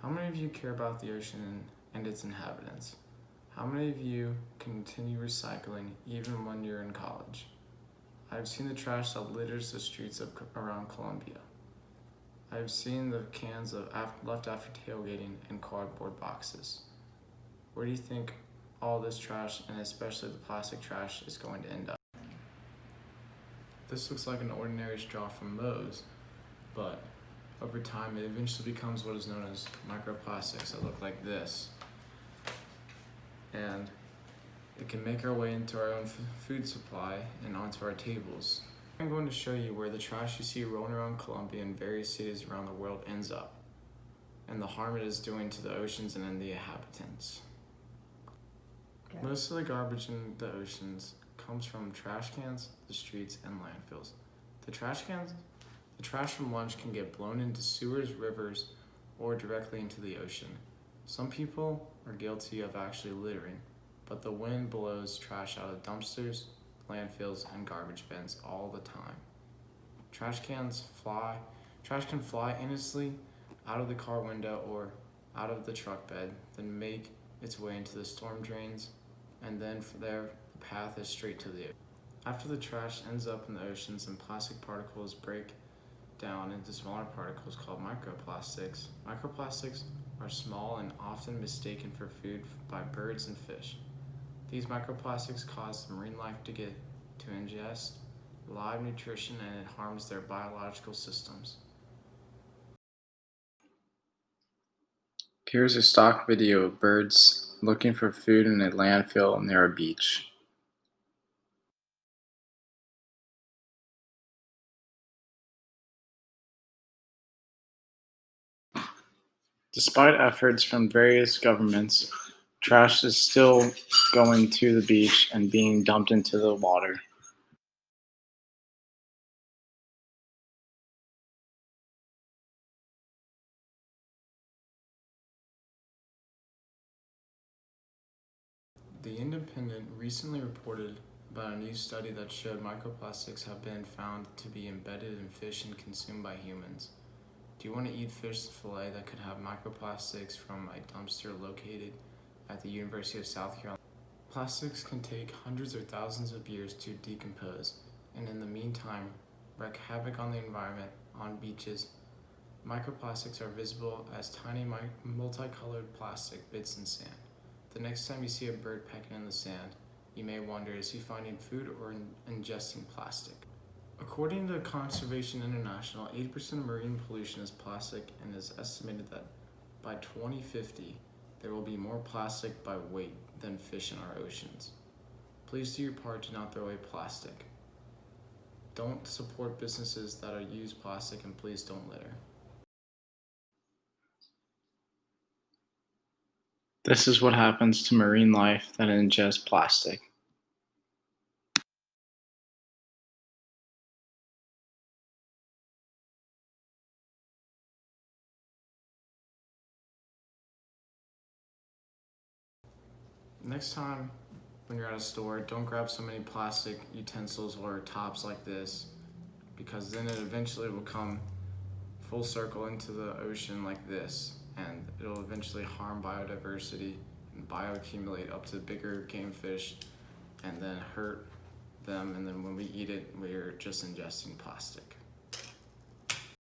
How many of you care about the ocean and its inhabitants? How many of you continue recycling even when you're in college? I've seen the trash that litters the streets around Columbia. I've seen the cans left after tailgating and cardboard boxes. Where do you think all this trash, and especially the plastic trash, is going to end up? This looks like an ordinary straw from Moe's, but over time it eventually becomes what is known as microplastics that look like this. And it can make our way into our own food supply and onto our tables. I'm going to show you where the trash you see rolling around Columbia and various cities around the world ends up, and the harm it is doing to the oceans and the inhabitants. Okay. Most of the garbage in the oceans comes from trash cans, the streets, and landfills. The trash from lunch can get blown into sewers, rivers, or directly into the ocean. Some people are guilty of actually littering, but the wind blows trash out of dumpsters, landfills, and garbage bins all the time. Trash can fly aimlessly out of the car window or out of the truck bed, then make its way into the storm drains, and then from there, the path is straight to the ocean. After the trash ends up in the oceans and plastic particles break down into smaller particles called microplastics. Microplastics are small and often mistaken for food by birds and fish. These microplastics cause the marine life to ingest live nutrition, and it harms their biological systems. Here's a stock video of birds looking for food in a landfill near a beach. Despite efforts from various governments, trash is still going to the beach and being dumped into the water. The Independent recently reported about a new study that showed microplastics have been found to be embedded in fish and consumed by humans. Do you want to eat fish fillet that could have microplastics from a dumpster located at the University of South Carolina? Plastics can take hundreds or thousands of years to decompose, and in the meantime, wreak havoc on the environment. On beaches, microplastics are visible as tiny multicolored plastic bits in sand. The next time you see a bird pecking in the sand, you may wonder, is he finding food or ingesting plastic? According to Conservation International, 80% of marine pollution is plastic, and it is estimated that by 2050, there will be more plastic by weight than fish in our oceans. Please do your part to not throw away plastic. Don't support businesses that use plastic, and please don't litter. This is what happens to marine life that ingests plastic. Next time when you're at a store, don't grab so many plastic utensils or tops like this, because then it eventually will come full circle into the ocean like this, and it'll eventually harm biodiversity and bioaccumulate up to bigger game fish and then hurt them, and then when we eat it, we're just ingesting plastic.